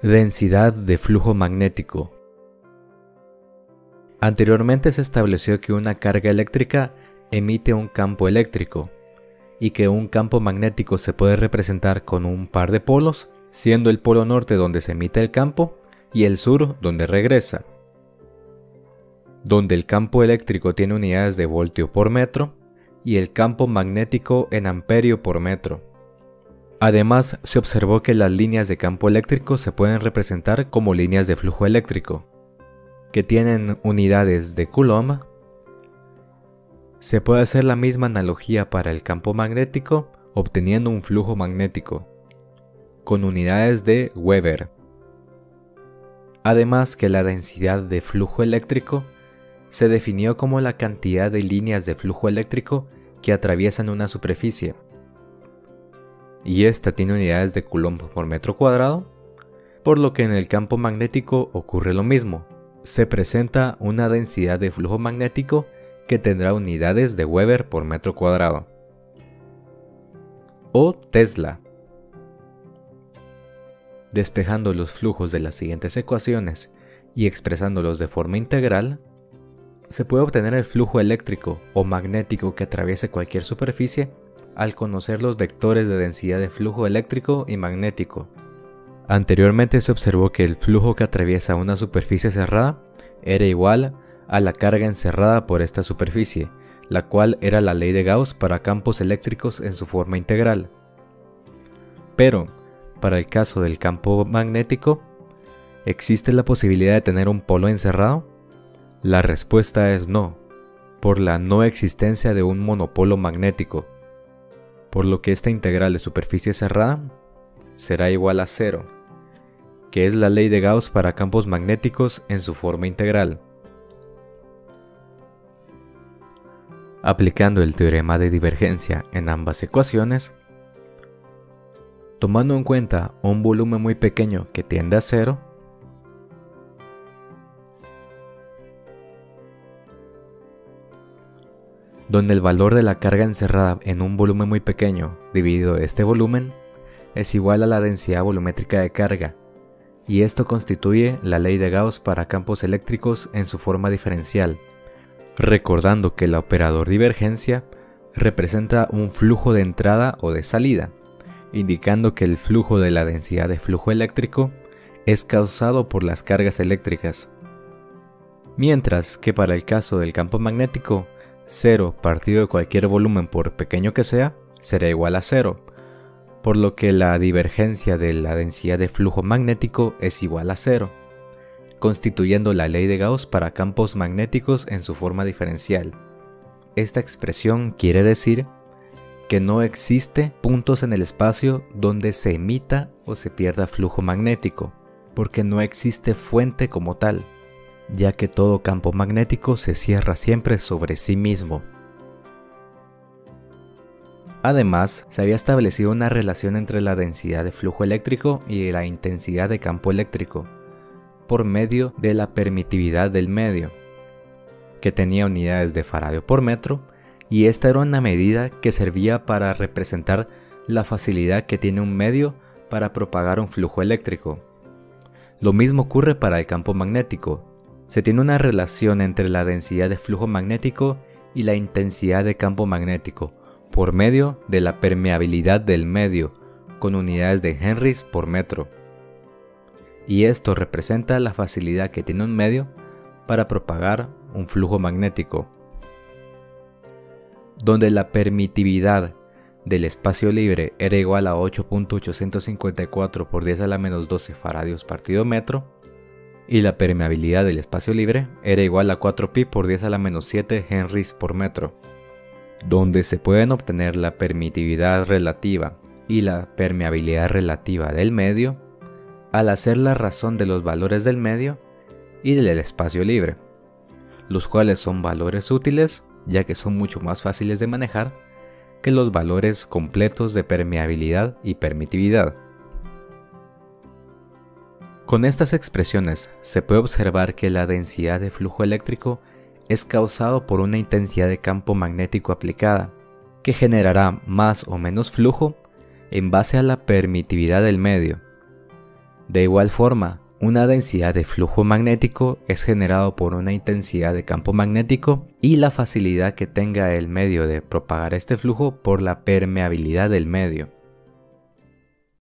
Densidad de flujo magnético. Anteriormente se estableció que una carga eléctrica emite un campo eléctrico y que un campo magnético se puede representar con un par de polos, siendo el polo norte donde se emite el campo y el sur donde regresa, donde el campo eléctrico tiene unidades de voltio por metro y el campo magnético en amperio por metro. Además, se observó que las líneas de campo eléctrico se pueden representar como líneas de flujo eléctrico, que tienen unidades de Coulomb. Se puede hacer la misma analogía para el campo magnético, obteniendo un flujo magnético, con unidades de Weber. Además que la densidad de flujo eléctrico se definió como la cantidad de líneas de flujo eléctrico que atraviesan una superficie, y esta tiene unidades de Coulomb por metro cuadrado, por lo que en el campo magnético ocurre lo mismo. Se presenta una densidad de flujo magnético que tendrá unidades de Weber por metro cuadrado. O Tesla. Despejando los flujos de las siguientes ecuaciones y expresándolos de forma integral, se puede obtener el flujo eléctrico o magnético que atraviese cualquier superficie al conocer los vectores de densidad de flujo eléctrico y magnético. Anteriormente se observó que el flujo que atraviesa una superficie cerrada era igual a la carga encerrada por esta superficie, la cual era la ley de Gauss para campos eléctricos en su forma integral. Pero, para el caso del campo magnético, ¿existe la posibilidad de tener un polo encerrado? La respuesta es no, por la no existencia de un monopolo magnético, por lo que esta integral de superficie cerrada será igual a 0, que es la ley de Gauss para campos magnéticos en su forma integral. Aplicando el teorema de divergencia en ambas ecuaciones, tomando en cuenta un volumen muy pequeño que tiende a 0, donde el valor de la carga encerrada en un volumen muy pequeño dividido este volumen es igual a la densidad volumétrica de carga, y esto constituye la ley de Gauss para campos eléctricos en su forma diferencial, recordando que el operador divergencia representa un flujo de entrada o de salida, indicando que el flujo de la densidad de flujo eléctrico es causado por las cargas eléctricas, mientras que para el caso del campo magnético, 0 partido de cualquier volumen por pequeño que sea, será igual a 0, por lo que la divergencia de la densidad de flujo magnético es igual a 0, constituyendo la ley de Gauss para campos magnéticos en su forma diferencial. Esta expresión quiere decir que no existe puntos en el espacio donde se emita o se pierda flujo magnético, porque no existe fuente como tal, ya que todo campo magnético se cierra siempre sobre sí mismo. Además, se había establecido una relación entre la densidad de flujo eléctrico y la intensidad de campo eléctrico, por medio de la permitividad del medio, que tenía unidades de faradio por metro, y esta era una medida que servía para representar la facilidad que tiene un medio para propagar un flujo eléctrico. Lo mismo ocurre para el campo magnético. Se tiene una relación entre la densidad de flujo magnético y la intensidad de campo magnético por medio de la permeabilidad del medio con unidades de henrys por metro. Y esto representa la facilidad que tiene un medio para propagar un flujo magnético, donde la permitividad del espacio libre era igual a 8.854 por 10 a la menos 12 faradios partido metro, y la permeabilidad del espacio libre era igual a 4pi por 10 a la menos 7 henrys por metro, donde se pueden obtener la permitividad relativa y la permeabilidad relativa del medio al hacer la razón de los valores del medio y del espacio libre, los cuales son valores útiles ya que son mucho más fáciles de manejar que los valores completos de permeabilidad y permitividad. Con estas expresiones se puede observar que la densidad de flujo eléctrico es causado por una intensidad de campo magnético aplicada, que generará más o menos flujo en base a la permitividad del medio, De igual forma, una densidad de flujo magnético es generado por una intensidad de campo magnético y la facilidad que tenga el medio de propagar este flujo por la permeabilidad del medio.